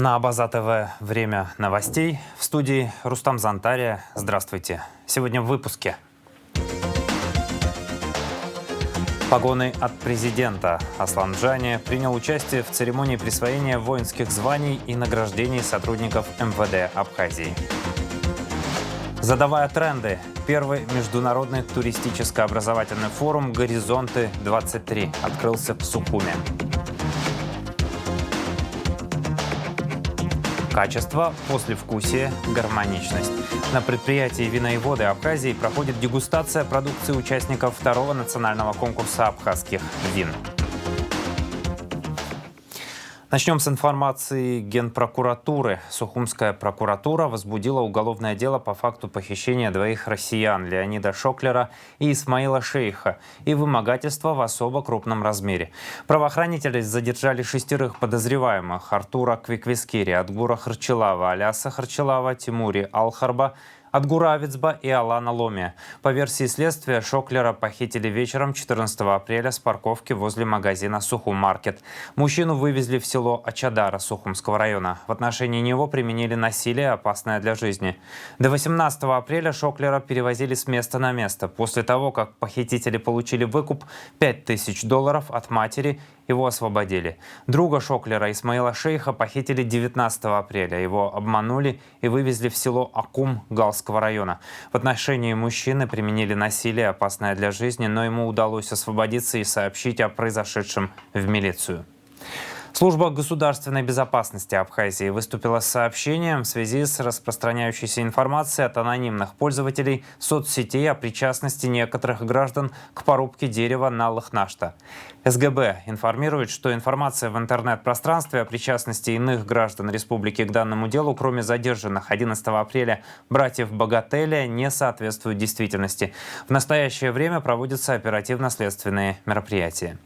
На Абаза ТВ время новостей. В студии Рустам Зантария. Здравствуйте. Сегодня в выпуске. Погоны от президента. Аслан Джани принял участие в церемонии присвоения воинских званий и награждений сотрудников МВД Абхазии. Задавая тренды. Первый международный туристическо-образовательный форум «Горизонты-23» открылся в Сухуме. Качество, послевкусие, гармоничность. На предприятии «Вина и воды» Абхазии проходит дегустация продукции участников второго национального конкурса абхазских вин. Начнем с информации Генпрокуратуры. Сухумская прокуратура возбудила уголовное дело по факту похищения двоих россиян – Леонида Шоклера и Исмаила Шейха и вымогательства в особо крупном размере. Правоохранители задержали 6 подозреваемых – Артура Квиквискири, Адгура Харчилава, Аляса Харчилава, Тимури Алхарба, Адгура Авицба и Алана Ломия. По версии следствия, Шоклера похитили вечером 14 апреля с парковки возле магазина «Сухум-маркет». Мужчину вывезли в село Ачадара Сухумского района. В отношении него применили насилие, опасное для жизни. До 18 апреля Шоклера перевозили с места на место. После того, как похитители получили выкуп $5000 от матери, его освободили. Друга Шоклера Исмаила Шейха похитили 19 апреля. Его обманули и вывезли в село Акум Галского района. В отношении мужчины применили насилие, опасное для жизни, но ему удалось освободиться и сообщить о произошедшем в милицию. Служба государственной безопасности Абхазии выступила с сообщением в связи с распространяющейся информацией от анонимных пользователей соцсетей о причастности некоторых граждан к порубке дерева на Лыхнашта. СГБ информирует, что информация в интернет-пространстве о причастности иных граждан республики к данному делу, кроме задержанных 11 апреля братьев Богателя, не соответствует действительности. В настоящее время проводятся оперативно-следственные мероприятия.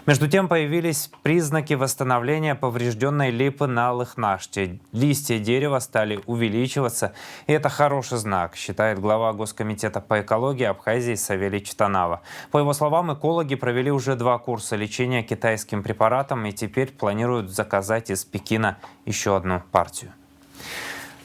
Между тем появились признаки восстановления поврежденной липы на Лыхнаште. Листья дерева стали увеличиваться, и это хороший знак, считает глава Госкомитета по экологии Абхазии Савелий Читанава. По его словам, экологи провели уже 2 курса лечения китайским препаратом и теперь планируют заказать из Пекина еще одну партию.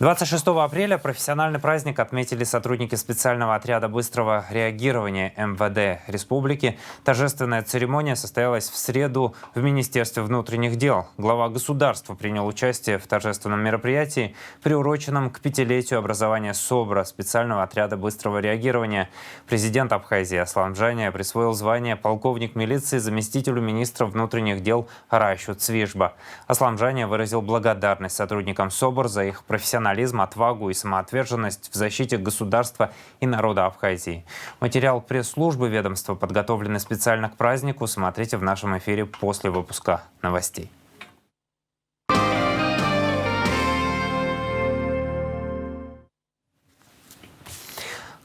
26 апреля профессиональный праздник отметили сотрудники специального отряда быстрого реагирования МВД Республики. Торжественная церемония состоялась в среду в Министерстве внутренних дел. Глава государства принял участие в торжественном мероприятии, приуроченном к 5-летию образования СОБРа, специального отряда быстрого реагирования. Президент Абхазии Аслан Джани присвоил звание полковник милиции заместителю министра внутренних дел Райшу Цвижба. Аслан Джани выразил благодарность сотрудникам СОБР за их профессионализм, отвагу и самоотверженность в защите государства и народа Абхазии. Материал пресс-службы ведомства, подготовленный специально к празднику, смотрите в нашем эфире после выпуска новостей.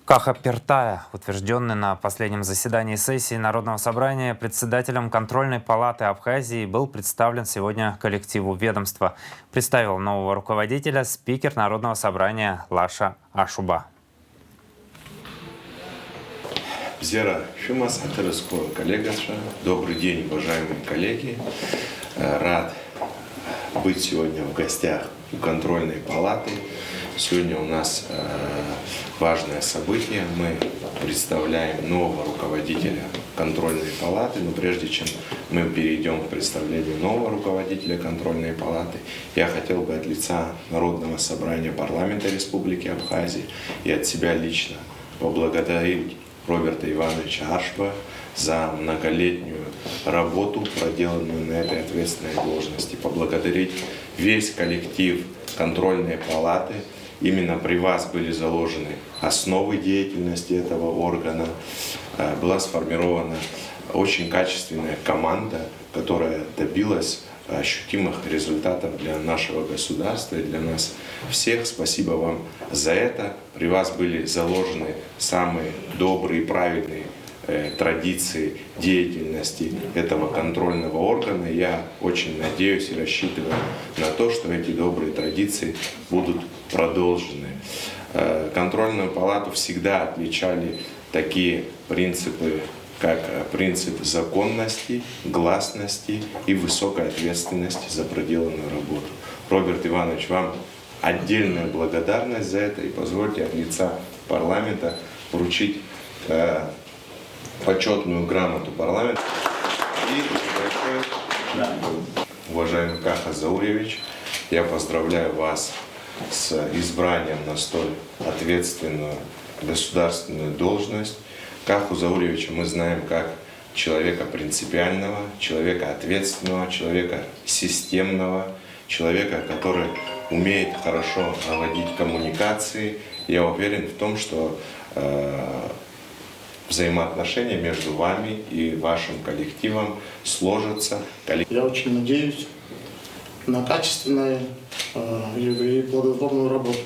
Каха Пертая, утвержденный на последнем заседании сессии Народного собрания председателем контрольной палаты Абхазии, был представлен сегодня коллективу ведомства. Представил нового руководителя спикер Народного собрания Лаша Ашуба. Добрый день, уважаемые коллеги. Рад быть сегодня в гостях у контрольной палаты. Сегодня у нас важное событие. Мы представляем нового руководителя контрольной палаты. Но прежде чем мы перейдем к представлению нового руководителя контрольной палаты, я хотел бы от лица Народного собрания парламента Республики Абхазия и от себя лично поблагодарить Роберта Ивановича Ашба за многолетнюю работу, проделанную на этой ответственной должности. Поблагодарить весь коллектив контрольной палаты. Именно при вас были заложены основы деятельности этого органа. Была сформирована очень качественная команда, которая добилась ощутимых результатов для нашего государства и для нас всех. Спасибо вам за это. При вас были заложены самые добрые и правильные традиции деятельности этого контрольного органа. Я очень надеюсь и рассчитываю на то, что эти добрые традиции будут продолжены. Контрольную палату всегда отличали такие принципы, как принцип законности, гласности и высокой ответственности за проделанную работу. Роберт Иванович, вам отдельная благодарность за это. И позвольте от лица парламента вручить почетную грамоту парламента. И большое, уважаемый Кахас Заурьевич, я поздравляю вас с избранием на столь ответственную государственную должность. Каху Заурьевича мы знаем как человека принципиального, человека ответственного, человека системного, человека, который умеет хорошо наводить коммуникации. Я уверен в том, что взаимоотношения между вами и вашим коллективом сложатся. Я очень надеюсь на качественную и плодотворную работу,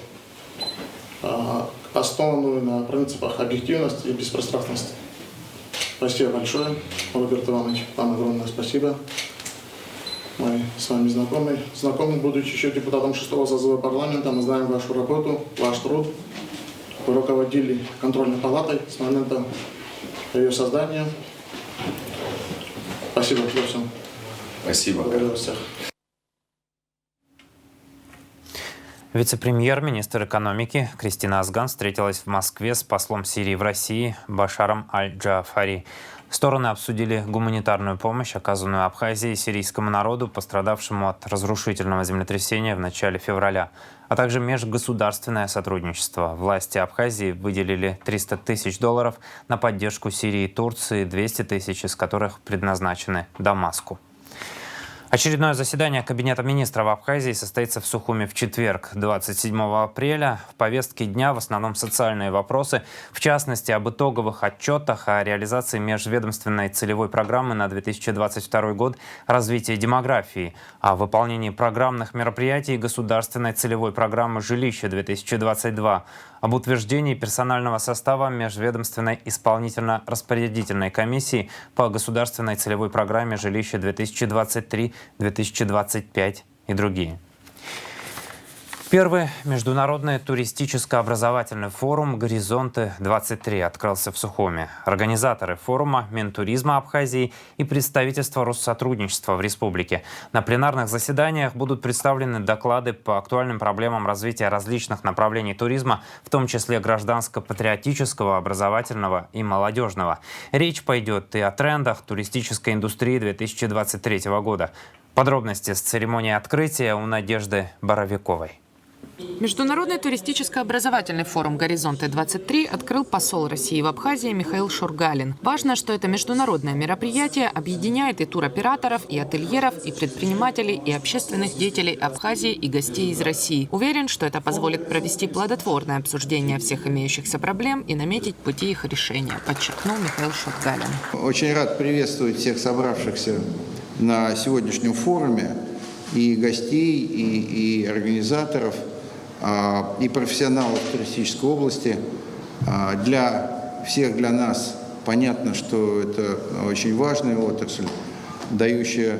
основанную на принципах объективности и беспристрастности. Спасибо большое, Роберт Иванович, вам огромное спасибо. Мы с вами знакомы, будучи еще депутатом 6-го созыва парламента, мы знаем вашу работу, ваш труд. Вы руководили контрольной палатой с момента ее создания. Спасибо всем. Спасибо. Благодарю всех. Вице-премьер, министр экономики Кристина Азган встретилась в Москве с послом Сирии в России Башаром Аль-Джафари. Стороны обсудили гуманитарную помощь, оказанную Абхазии сирийскому народу, пострадавшему от разрушительного землетрясения в начале февраля, а также межгосударственное сотрудничество. Власти Абхазии выделили $300 тысяч на поддержку Сирии и Турции, 200 тысяч из которых предназначены Дамаску. Очередное заседание Кабинета министров Абхазии состоится в Сухуми в четверг, 27 апреля. В повестке дня в основном социальные вопросы, в частности, об итоговых отчетах о реализации межведомственной целевой программы на 2022 год развития демографии, о выполнении программных мероприятий государственной целевой программы «Жилище-2022», об утверждении персонального состава Межведомственной исполнительно-распорядительной комиссии по государственной целевой программе «Жилище-2023-2025» и другие. Первый международный туристическо-образовательный форум «Горизонты-23» открылся в Сухуми. Организаторы форума Минтуризма Абхазии и представительство Россотрудничества в республике. На пленарных заседаниях будут представлены доклады по актуальным проблемам развития различных направлений туризма, в том числе гражданско-патриотического, образовательного и молодежного. Речь пойдет и о трендах туристической индустрии 2023 года. Подробности с церемонии открытия у Надежды Боровиковой. Международный туристическо-образовательный форум «Горизонты-23» открыл посол России в Абхазии Михаил Шургалин. Важно, что это международное мероприятие объединяет и туроператоров, и ательеров, и предпринимателей, и общественных деятелей Абхазии, и гостей из России. Уверен, что это позволит провести плодотворное обсуждение всех имеющихся проблем и наметить пути их решения, подчеркнул Михаил Шургалин. Очень рад приветствовать всех собравшихся на сегодняшнем форуме, и гостей, и организаторов, и профессионалов туристической области. Для всех, для нас понятно, что это очень важная отрасль, дающая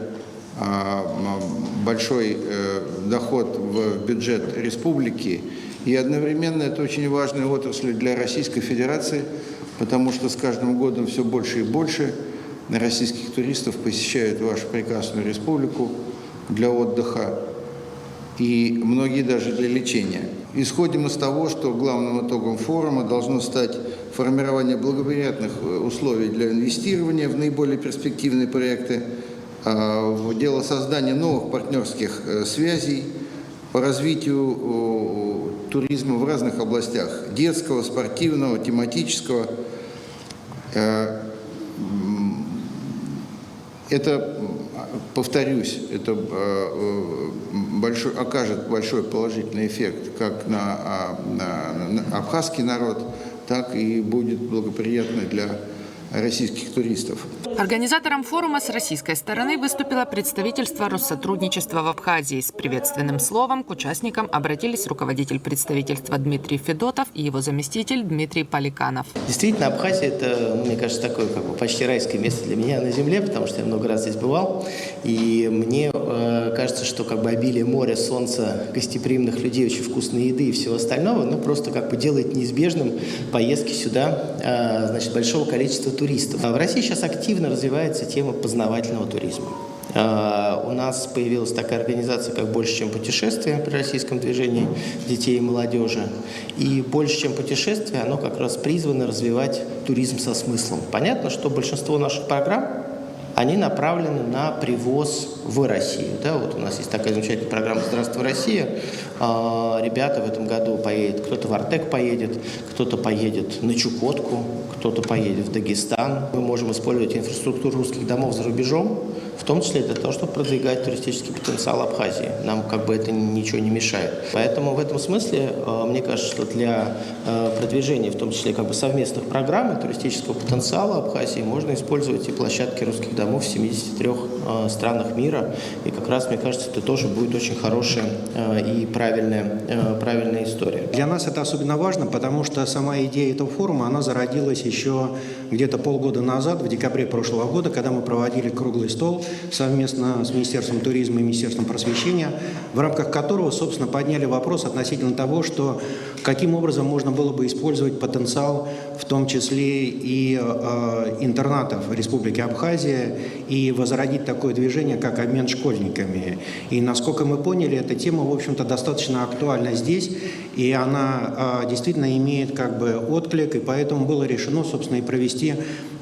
большой доход в бюджет республики. И одновременно это очень важная отрасль для Российской Федерации, потому что с каждым годом все больше и больше российских туристов посещают вашу прекрасную республику для отдыха, и многие даже для лечения. Исходим из того, что главным итогом форума должно стать формирование благоприятных условий для инвестирования в наиболее перспективные проекты, в дело создания новых партнерских связей по развитию туризма в разных областях – детского, спортивного, тематического. Это, повторюсь, это окажет большой положительный эффект как на абхазский народ, так и будет благоприятно для российских туристов. Организатором форума с российской стороны выступило представительство Россотрудничества в Абхазии. С приветственным словом к участникам обратились руководитель представительства Дмитрий Федотов и его заместитель Дмитрий Поликанов. Действительно, Абхазия – это, мне кажется, такое почти райское место для меня на земле, потому что я много раз здесь бывал. И мне кажется, что обилие моря, солнца, гостеприимных людей, очень вкусной еды и всего остального, просто делает неизбежным поездки сюда, большого количества туристов. В России сейчас активно развивается тема познавательного туризма. У нас появилась такая организация, как «Больше, чем путешествие» при российском движении детей и молодежи. И «Больше, чем путешествие» оно как раз призвано развивать туризм со смыслом. Понятно, что большинство наших программ они направлены на привоз в Россию. Да, вот у нас есть такая замечательная программа «Здравствуй, Россия». Ребята в этом году поедут, кто-то в Артек поедет, кто-то поедет на Чукотку, кто-то поедет в Дагестан. Мы можем использовать инфраструктуру русских домов за рубежом, в том числе для того, чтобы продвигать туристический потенциал Абхазии. Нам как бы это ничего не мешает. Поэтому в этом смысле, мне кажется, что для продвижения, в том числе как бы совместных программ и туристического потенциала Абхазии, можно использовать и площадки русских домов в 73 странах мира. И как раз, мне кажется, это тоже будет очень хорошая и правильная история. Для нас это особенно важно, потому что сама идея этого форума, она зародилась еще где-то полгода назад, в декабре прошлого года, когда мы проводили круглый стол совместно с Министерством туризма и Министерством просвещения, в рамках которого, собственно, подняли вопрос относительно того, что каким образом можно было бы использовать потенциал, в том числе и интернатов Республики Абхазия, и возродить такое движение, как обмен школьниками. И, насколько мы поняли, эта тема, в общем-то, достаточно актуальна здесь, и она действительно имеет как бы отклик, и поэтому было решено, собственно, и провести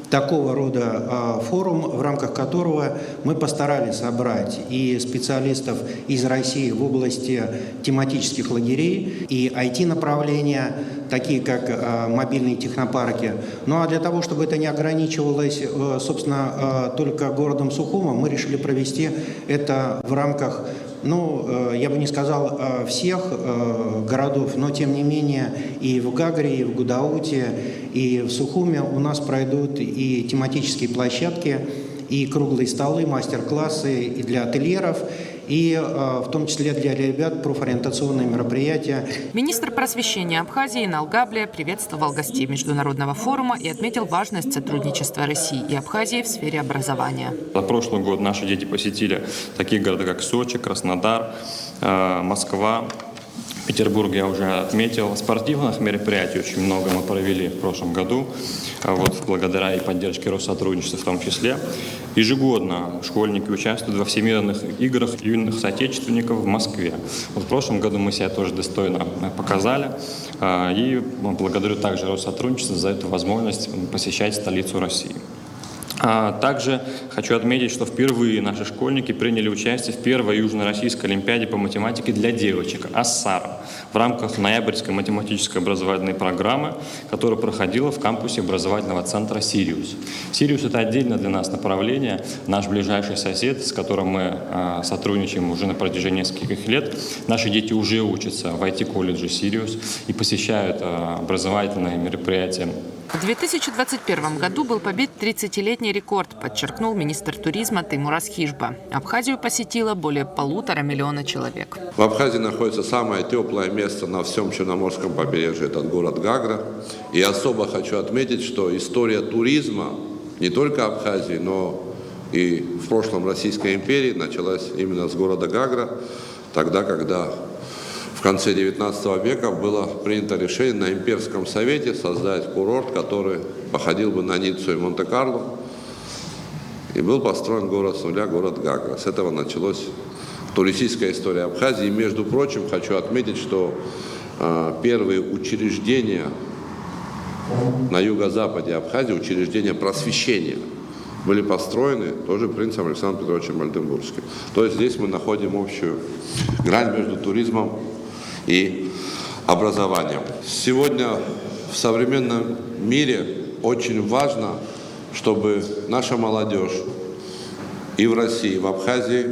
такого рода форум, в рамках которого мы постарались собрать и специалистов из России в области тематических лагерей и IT-направления, такие как мобильные технопарки. Ну а для того, чтобы это не ограничивалось, собственно, только городом Сухумом, мы решили провести это в рамках, ну, я бы не сказал всех городов, но тем не менее и в Гагре, и в Гудауте, и в Сухуме у нас пройдут и тематические площадки, и круглые столы, мастер-классы и для ательеров, и в том числе для ребят профориентационные мероприятия. Министр просвещения Абхазии Налгабле приветствовал гостей международного форума и отметил важность сотрудничества России и Абхазии в сфере образования. За прошлый год наши дети посетили такие города, как Сочи, Краснодар, Москва. Петербург я уже отметил. Спортивных мероприятий очень много мы провели в прошлом году, вот, благодаря и поддержке Россотрудничества в том числе. Ежегодно школьники участвуют во всемирных играх юных соотечественников в Москве. Вот в прошлом году мы себя тоже достойно показали. И благодарю также Россотрудничество за эту возможность посещать столицу России. Также хочу отметить, что впервые наши школьники приняли участие в первой Южно-Российской олимпиаде по математике для девочек «Ассар» в рамках ноябрьской математической образовательной программы, которая проходила в кампусе образовательного центра «Сириус». «Сириус» — это отдельно для нас направление. Наш ближайший сосед, с которым мы сотрудничаем уже на протяжении нескольких лет. Наши дети уже учатся в IT-колледже «Сириус» и посещают образовательные мероприятия. В 2021 году был побит 30-летний рекорд, подчеркнул министр туризма Теймураз Хижба. Абхазию посетило более 1,5 миллиона человек. В Абхазии находится самое теплое место на всем Черноморском побережье, это город Гагра. И особо хочу отметить, что история туризма не только Абхазии, но и в прошлом Российской империи началась именно с города Гагра, тогда, когда в конце XIX века было принято решение на Имперском совете создать курорт, который походил бы на Ниццу и Монте-Карло. И был построен город с нуля, город Гагра. С этого началась туристическая история Абхазии. И, между прочим, хочу отметить, что первые учреждения на юго-западе Абхазии, учреждения просвещения, были построены тоже принцем Александром Петровичем Ольденбургским. То есть здесь мы находим общую грань между туризмом и образованием. Сегодня в современном мире очень важно, чтобы наша молодежь и в России, и в Абхазии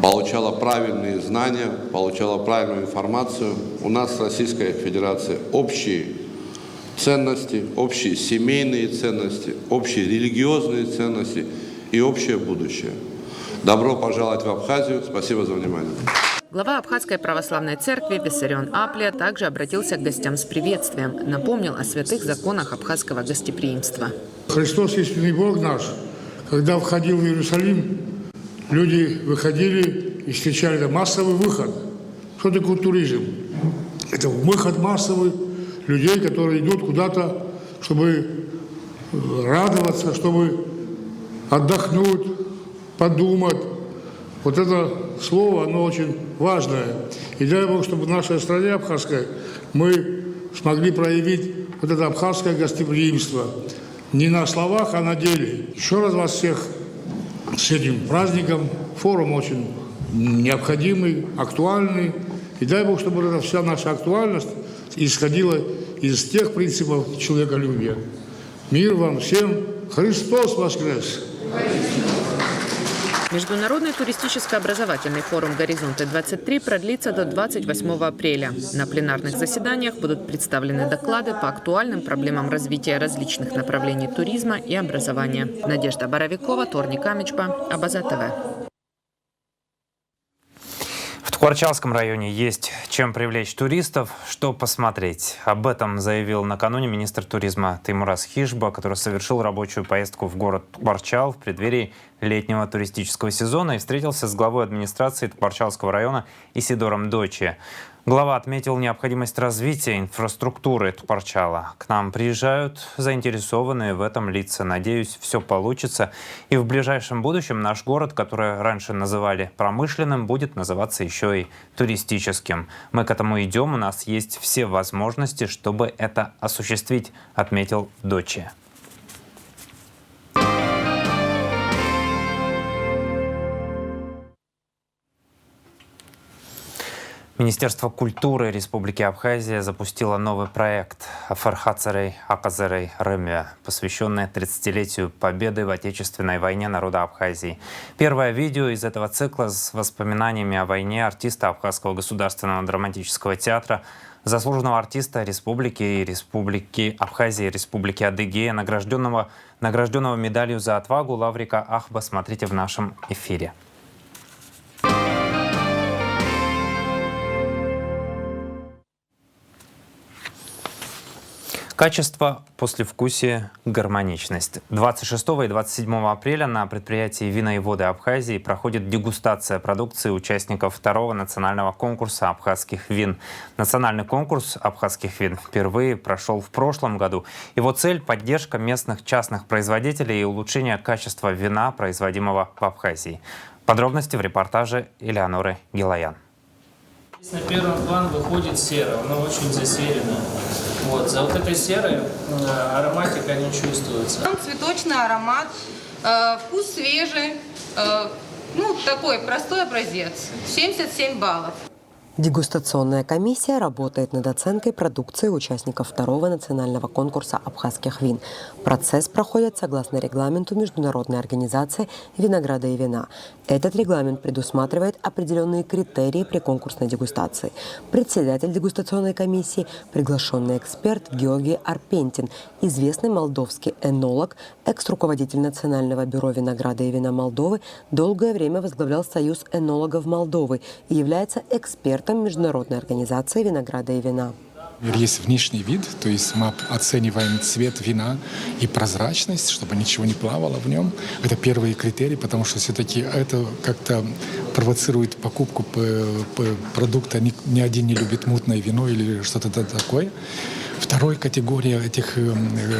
получала правильные знания, получала правильную информацию. У нас в Российской Федерации общие ценности, общие семейные ценности, общие религиозные ценности и общее будущее. Добро пожаловать в Абхазию. Спасибо за внимание. Глава Абхазской православной церкви Виссарион Аплия также обратился к гостям с приветствием, напомнил о святых законах абхазского гостеприимства. Христос истинный Бог наш. Когда входил в Иерусалим, люди выходили и встречали это массовый выход. Что такое туризм? Это выход массовый людей, которые идут куда-то, чтобы радоваться, чтобы отдохнуть, подумать. Вот это слово, оно очень важное. И дай Бог, чтобы в нашей стране абхазской мы смогли проявить вот это абхазское гостеприимство. Не на словах, а на деле. Еще раз вас всех с этим праздником. Форум очень необходимый, актуальный. И дай Бог, чтобы эта вся наша актуальность исходила из тех принципов человеколюбия. Мир вам всем! Христос воскрес! Международный туристическо-образовательный форум «Горизонты-23» продлится до 28 апреля. На пленарных заседаниях будут представлены доклады по актуальным проблемам развития различных направлений туризма и образования. Надежда Боровикова, Торник Амичба, Абаза ТВ. В Тхуарчалском районе есть чем привлечь туристов, что посмотреть. Об этом заявил накануне министр туризма Теймураз Хижба, который совершил рабочую поездку в город Тхуарчал в преддверии летнего туристического сезона и встретился с главой администрации Тхуарчалского района Исидором Дочи. Глава отметил необходимость развития инфраструктуры Тхуарчала. К нам приезжают заинтересованные в этом лица. Надеюсь, все получится. И в ближайшем будущем наш город, который раньше называли промышленным, будет называться еще и туристическим. Мы к этому идем, у нас есть все возможности, чтобы это осуществить, отметил Дочи. Министерство культуры Республики Абхазия запустило новый проект «Фархацарей Аказарей Рымя», посвященный 30-летию победы в Отечественной войне народа Абхазии. Первое видео из этого цикла с воспоминаниями о войне артиста Абхазского государственного драматического театра, заслуженного артиста Республики и Республики Абхазии, Республики Адыгея, награжденного медалью за отвагу Лаврика Ахба. Смотрите в нашем эфире. Качество, послевкусие, гармоничность. 26 и 27 апреля на предприятии «Вина и воды Абхазии» проходит дегустация продукции участников второго национального конкурса абхазских вин. Национальный конкурс абхазских вин впервые прошел в прошлом году. Его цель – поддержка местных частных производителей и улучшение качества вина, производимого в Абхазии. Подробности в репортаже Элеоноры Гилаян. На первый план выходит сера, она очень засерена. Вот, за вот этой серой ароматика не чувствуется. Цветочный аромат, вкус свежий, такой простой образец. 77 баллов. Дегустационная комиссия работает над оценкой продукции участников второго национального конкурса абхазских вин. Процесс проходит согласно регламенту Международной организации винограда и вина. Этот регламент предусматривает определенные критерии при конкурсной дегустации. Председатель дегустационной комиссии – приглашенный эксперт Георгий Арпентин, известный молдовский энолог, экс-руководитель Национального бюро винограда и вина Молдовы, долгое время возглавлял Союз энологов Молдовы и является экспертом Международной организации винограда и вина. Есть внешний вид, то есть мы оцениваем цвет вина и прозрачность, чтобы ничего не плавало в нем. Это первые критерии, потому что все-таки это как-то провоцирует покупку продукта. Ни один не любит мутное вино или что-то такое. Вторая категория этих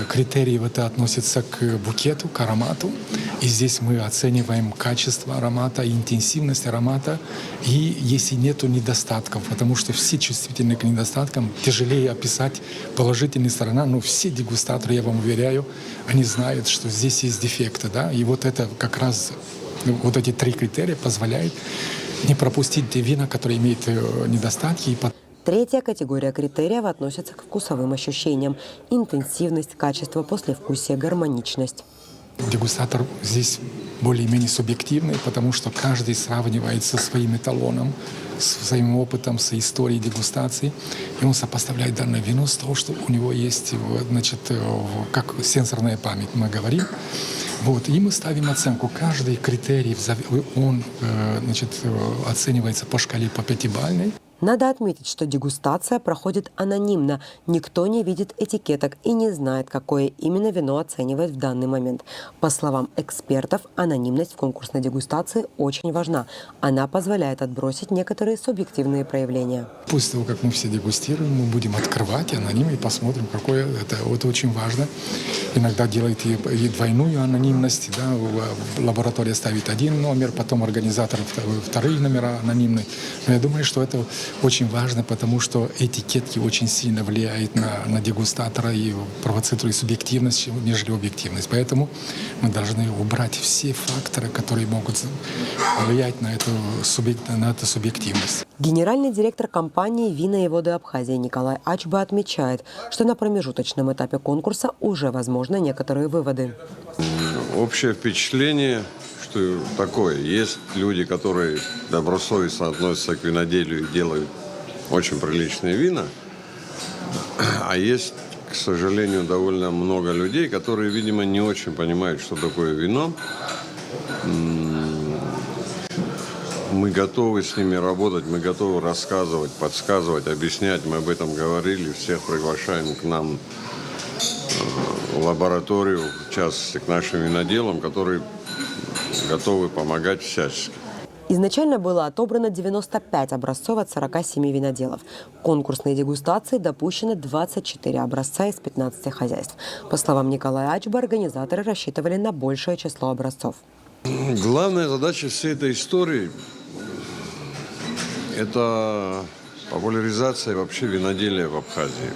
критериев это относится к букету, к аромату. И здесь мы оцениваем качество аромата, интенсивность аромата. И если нету недостатков, потому что все чувствительны к недостаткам, тяжелее описать положительные стороны. Но все дегустаторы, я вам уверяю, они знают, что здесь есть дефекты. Да? И вот это как раз, вот эти три критерия позволяют не пропустить те вина, которые имеют недостатки. Третья категория критериев относится к вкусовым ощущениям. Интенсивность, качество, послевкусие, гармоничность. Дегустатор здесь более-менее субъективный, потому что каждый сравнивает со своим эталоном, со своим опытом, со историей дегустации. И он сопоставляет данное вино с того, что у него есть, значит, как сенсорная память, мы говорим. Вот, и мы ставим оценку. Каждый критерий, он, значит, оценивается по шкале по 5-бальной. Надо отметить, что дегустация проходит анонимно. Никто не видит этикеток и не знает, какое именно вино оценивает в данный момент. По словам экспертов, анонимность в конкурсной дегустации очень важна. Она позволяет отбросить некоторые субъективные проявления. После того, как мы все дегустируем, мы будем открывать анонимно и посмотрим, какое это. Вот очень важно. Иногда делают и двойную анонимность. Да, лаборатория ставит один номер, потом организатор вторые номера анонимные. Но я думаю, что это очень важно, потому что этикетки очень сильно влияют на дегустатора и провоцируют субъективность, нежели объективность. Поэтому мы должны убрать все факторы, которые могут влиять на эту субъективность. Генеральный директор компании «Вина и воды Абхазии» Николай Ачба отмечает, что на промежуточном этапе конкурса уже возможны некоторые выводы. Общее впечатление, что такое. Есть люди, которые добросовестно относятся к виноделию и делают очень приличные вина. А есть, к сожалению, довольно много людей, которые, видимо, не очень понимают, что такое вино. Мы готовы с ними работать, мы готовы рассказывать, подсказывать, объяснять. Мы об этом говорили, всех приглашаем к нам в лабораторию, в частности, к нашим виноделам, которые готовы помогать всячески. Изначально было отобрано 95 образцов от 47 виноделов. В конкурсной дегустации допущено 24 образца из 15 хозяйств. По словам Николая Ачба, организаторы рассчитывали на большее число образцов. Главная задача всей этой истории – это популяризация вообще виноделия в Абхазии.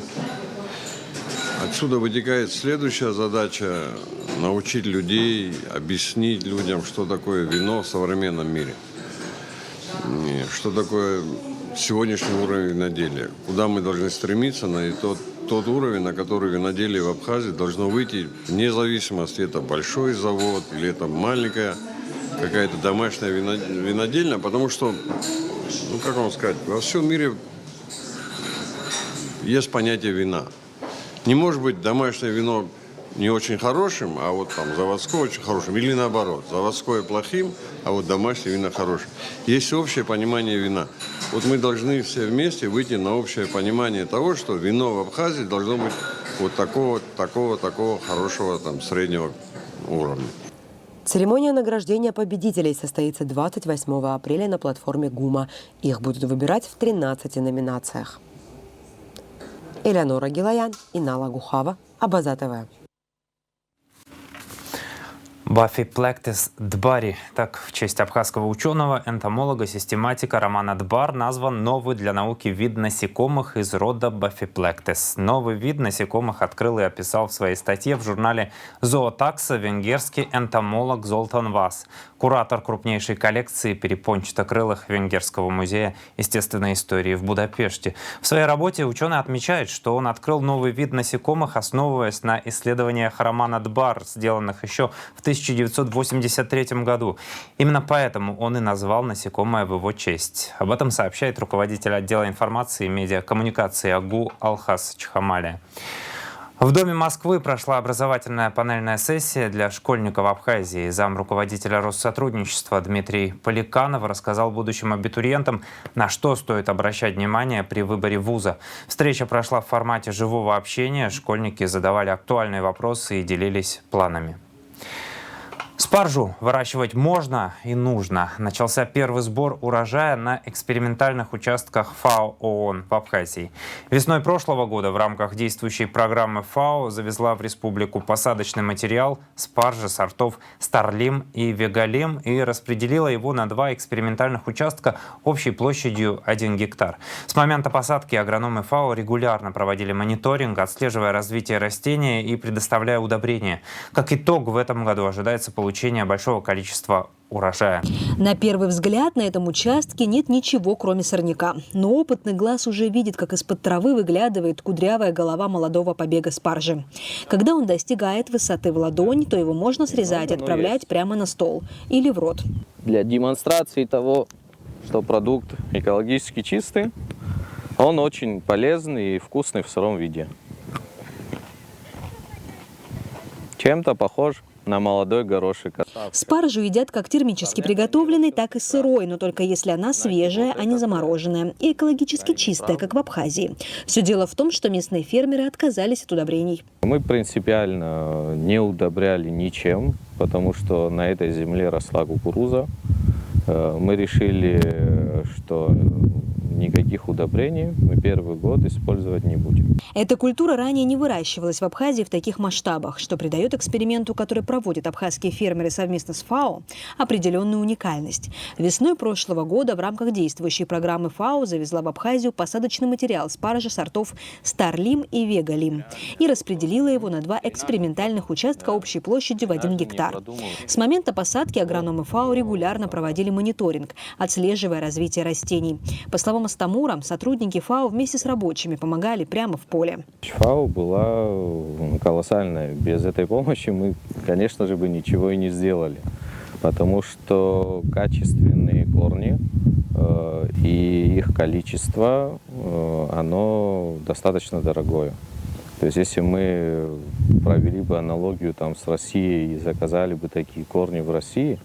Отсюда вытекает следующая задача – научить людей, объяснить людям, что такое вино в современном мире, что такое сегодняшний уровень виноделия, куда мы должны стремиться, на тот уровень, на который виноделие в Абхазии должно выйти, вне зависимости, это большой завод или это маленькая какая-то домашняя винодельня, потому что, как вам сказать, во всем мире есть понятие вина. Не может быть домашнее вино не очень хорошим, а вот там заводское очень хорошим, или наоборот, заводское плохим, а вот домашнее вино хорошим. Есть общее понимание вина. Вот мы должны все вместе выйти на общее понимание того, что вино в Абхазии должно быть вот такого хорошего там среднего уровня. Церемония награждения победителей состоится 28 апреля на платформе ГУМа. Их будут выбирать в 13 номинациях. Элеонора Гилаян, Инала Гухава, Абаза ТВ. Бафиплектис дбари. Так, в честь абхазского ученого, энтомолога, систематика Романа Дбар назван новый для науки вид насекомых из рода Бафиплектис. Новый вид насекомых открыл и описал в своей статье в журнале «Зоотакса» венгерский энтомолог Золтан Вас, куратор крупнейшей коллекции перепончатокрылых Венгерского музея естественной истории в Будапеште. В своей работе ученый отмечает, что он открыл новый вид насекомых, основываясь на исследованиях Романа Дбар, сделанных еще в 1983 году. Именно поэтому он и назвал насекомое в его честь. Об этом сообщает руководитель отдела информации и медиакоммуникации АГУ Алхас Чхамалия. В Доме Москвы прошла образовательная панельная сессия для школьников Абхазии. Замруководителя Россотрудничества Дмитрий Поликанов рассказал будущим абитуриентам, на что стоит обращать внимание при выборе вуза. Встреча прошла в формате живого общения. Школьники задавали актуальные вопросы и делились планами. Спаржу выращивать можно и нужно. Начался первый сбор урожая на экспериментальных участках ФАО ООН в Абхазии. Весной прошлого года в рамках действующей программы ФАО завезла в республику посадочный материал спаржи сортов Старлим и Вегалим и распределила его на 2 экспериментальных участка общей площадью 1 гектар. С момента посадки агрономы ФАО регулярно проводили мониторинг, отслеживая развитие растения и предоставляя удобрения. Как итог, в этом году ожидается получение большого количества урожая. На первый взгляд на этом участке нет ничего, кроме сорняка. Но опытный глаз уже видит, как из-под травы выглядывает кудрявая голова молодого побега спаржи. Когда он достигает высоты в ладонь, то его можно срезать и отправлять прямо на стол или в рот. Для демонстрации того, что продукт экологически чистый, он очень полезный и вкусный в сыром виде. Чем-то похож на молодой горошек. Спаржу едят как термически приготовленной, так и сырой, но только если она свежая, а не замороженная, и экологически чистая, как в Абхазии. Все дело в том, что местные фермеры отказались от удобрений. Мы принципиально не удобряли ничем, потому что на этой земле росла кукуруза. Мы решили, что никаких удобрений мы первый год использовать не будем. Эта культура ранее не выращивалась в Абхазии в таких масштабах, что придает эксперименту, который проводят абхазские фермеры совместно с ФАО, определенную уникальность. Весной прошлого года в рамках действующей программы ФАО завезла в Абхазию посадочный материал спаржи сортов Старлим и Вегалим и распределила его на 2 экспериментальных участка общей площадью в 1 гектар. С момента посадки агрономы ФАО регулярно проводили мониторинг, отслеживая развитие растений. По словам Астамура, сотрудники ФАО вместе с рабочими помогали прямо в поле. ФАО была колоссальная. Без этой помощи мы, конечно же, бы ничего и не сделали. Потому что качественные корни и их количество, оно достаточно дорогое. То есть если мы провели бы аналогию там с Россией и заказали бы такие корни в России,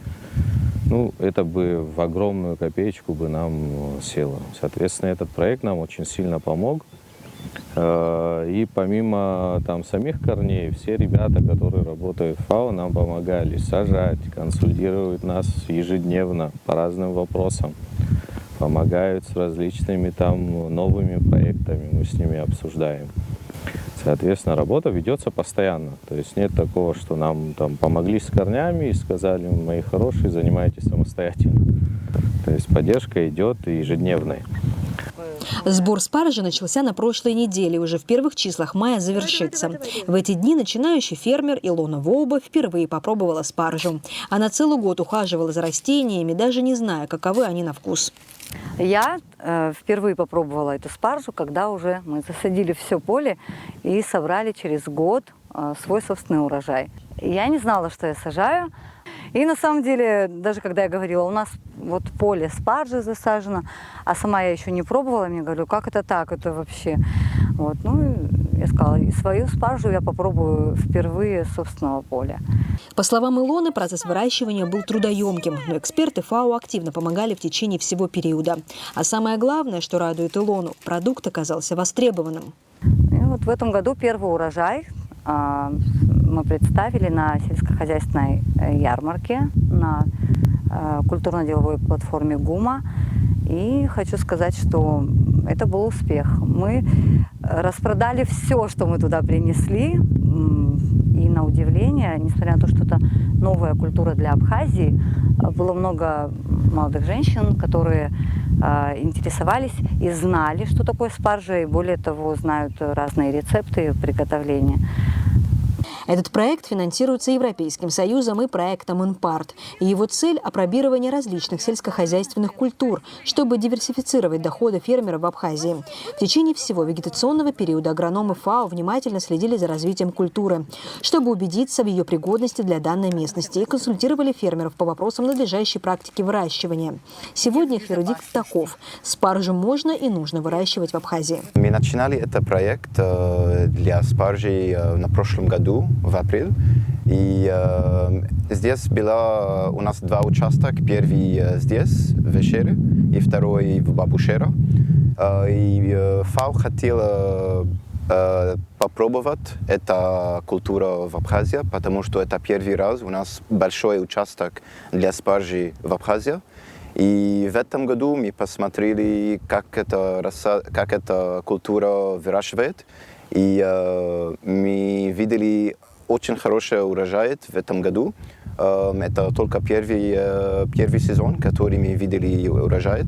ну, это бы в огромную копеечку бы нам село. Соответственно, этот проект нам очень сильно помог. И помимо там самих корней, все ребята, которые работают в ФАО, нам помогали сажать, консультируют нас ежедневно по разным вопросам, помогают с различными там новыми проектами, мы с ними обсуждаем. Соответственно, работа ведется постоянно. То есть нет такого, что нам там помогли с корнями и сказали: мои хорошие, занимайтесь самостоятельно. То есть поддержка идет ежедневной. Сбор спаржи начался на прошлой неделе, уже в первых числах мая завершится. В эти дни начинающий фермер Илона Воуба впервые попробовала спаржу. Она целый год ухаживала за растениями, даже не зная, каковы они на вкус. Я впервые попробовала эту спаржу, когда уже мы засадили все поле и собрали через год свой собственный урожай. Я не знала, что я сажаю. И на самом деле, даже когда я говорила, у нас вот поле спаржи засажено, а сама я еще не пробовала, мне говорю, как это так, это вообще. Вот, ну, я сказала, свою спаржу я попробую впервые с собственного поля. По словам Илоны, процесс выращивания был трудоемким, но эксперты ФАО активно помогали в течение всего периода. А самое главное, что радует Илону, продукт оказался востребованным. И вот в этом году первый урожай мы представили на сельскохозяйственной ярмарке, на культурно-деловой платформе ГУМа. И хочу сказать, что это был успех. Мы распродали все, что мы туда принесли. И на удивление, несмотря на то, что это новая культура для Абхазии, было много молодых женщин, которые интересовались и знали, что такое спаржа, и более того, знают разные рецепты приготовления. Этот проект финансируется Европейским Союзом и проектом «Инпарт». И его цель – апробирование различных сельскохозяйственных культур, чтобы диверсифицировать доходы фермеров в Абхазии. В течение всего вегетационного периода агрономы ФАО внимательно следили за развитием культуры, чтобы убедиться в ее пригодности для данной местности, и консультировали фермеров по вопросам надлежащей практики выращивания. Сегодня их вердикт таков – спаржу можно и нужно выращивать в Абхазии. Мы начинали этот проект для спаржи на прошлом году, в апреле. И здесь было у нас 2 участка. Первый здесь, в Вешере, и второй в Бабушера. И ФАО хотел попробовать эту культуру в Абхазии, потому что это первый раз у нас большой участок для спаржи в Абхазии. И в этом году мы посмотрели, как эта культура выращивает. И мы видели очень хороший урожай в этом году. Это только первый сезон, который мы видели урожай.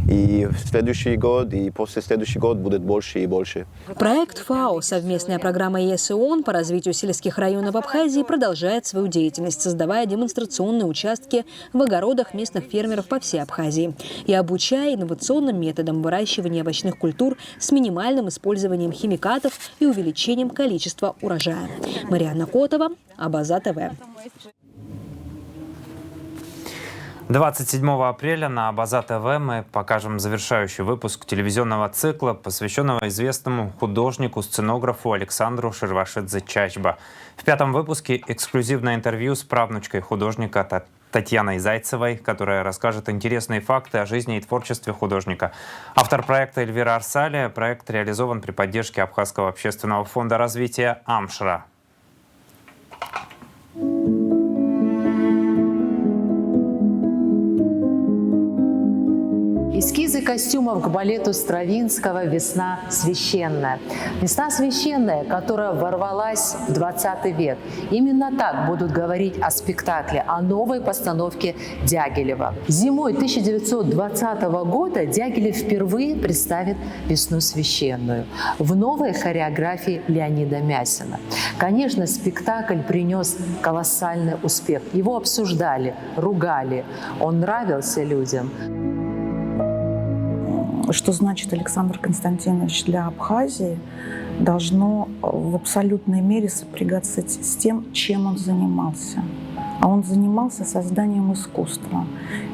И в следующий год и после следующего года будет больше и больше. Проект ФАО, совместная программа ЕС и ООН по развитию сельских районов Абхазии, продолжает свою деятельность, создавая демонстрационные участки в огородах местных фермеров по всей Абхазии и обучая инновационным методам выращивания овощных культур с минимальным использованием химикатов и увеличением количества урожая. Марианна Котова, Абаза ТВ. 27 апреля на Абаза ТВ мы покажем завершающий выпуск телевизионного цикла, посвященного известному художнику-сценографу Александру Шервашидзе-Чачба. В 5-м выпуске эксклюзивное интервью с правнучкой художника Татьяной Зайцевой, которая расскажет интересные факты о жизни и творчестве художника. Автор проекта Эльвира Арсалия. Проект реализован при поддержке Абхазского общественного фонда развития «Амшра». Эскизы костюмов к балету Стравинского «Весна священная». «Весна священная», которая ворвалась в 20 век. Именно так будут говорить о спектакле, о новой постановке Дягилева. Зимой 1920 года Дягилев впервые представит «Весну священную» в новой хореографии Леонида Мясина. Конечно, спектакль принес колоссальный успех. Его обсуждали, ругали. Он нравился людям. Что значит Александр Константинович для Абхазии, должно в абсолютной мере сопрягаться с тем, чем он занимался. А он занимался созданием искусства.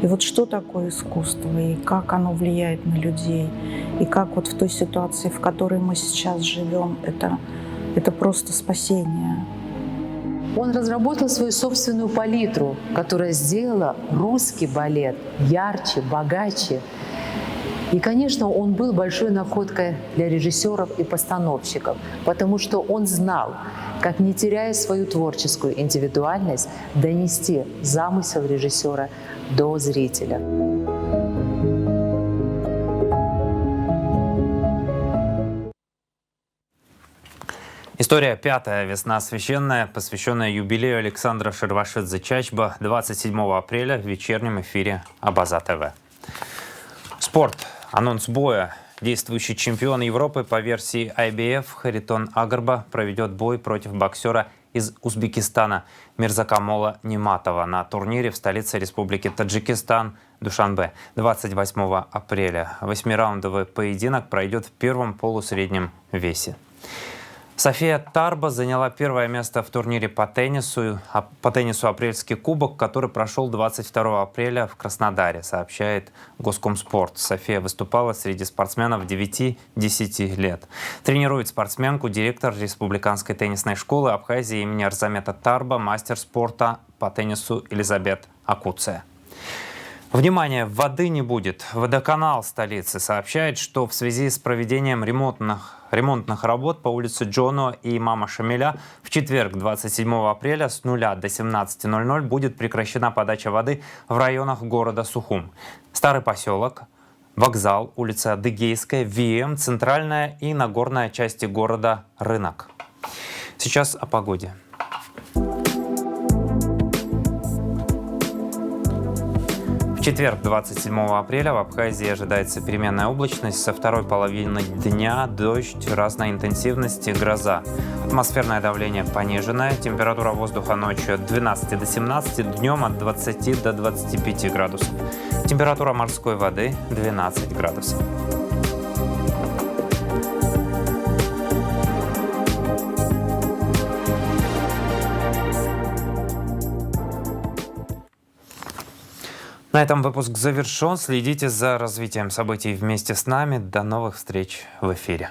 И вот что такое искусство, и как оно влияет на людей, и как вот в той ситуации, в которой мы сейчас живем, это просто спасение. Он разработал свою собственную палитру, которая сделала русский балет ярче, богаче. И, конечно, он был большой находкой для режиссеров и постановщиков, потому что он знал, как, не теряя свою творческую индивидуальность, донести замысел режиссера до зрителя. История 5-я «Весна священная», посвященная юбилею Александра Шервашидзе-Чачба, 27 апреля в вечернем эфире Абаза ТВ. Спорт. Анонс боя. Действующий чемпион Европы по версии IBF Харитон Агарба проведет бой против боксера из Узбекистана Мирзакамола Нематова на турнире в столице Республики Таджикистан Душанбе 28 апреля. 8-раундовый поединок пройдет в первом полусреднем весе. София Тарба заняла первое место в турнире по теннису «Апрельский кубок», который прошел 22 апреля в Краснодаре, сообщает Госкомспорт. София выступала среди спортсменов 9-10 лет. Тренирует спортсменку директор Республиканской теннисной школы Абхазии имени Арзамета Тарба, мастер спорта по теннису Элизабет Акуция. Внимание, воды не будет. Водоканал столицы сообщает, что в связи с проведением ремонтных работ по улице Джоно и Имама Шамиля в четверг, 27 апреля с 0 до 17:00 будет прекращена подача воды в районах города Сухум. Старый поселок, вокзал, улица Адыгейская, ВМ, центральная и нагорная части города Рынок. Сейчас о погоде. В четверг, 27 апреля, в Абхазии ожидается переменная облачность. Со второй половины дня дождь разной интенсивности, гроза. Атмосферное давление пониженное. Температура воздуха ночью от 12 до 17, днем от 20 до 25 градусов. Температура морской воды 12 градусов. На этом выпуск завершен. Следите за развитием событий вместе с нами. До новых встреч в эфире.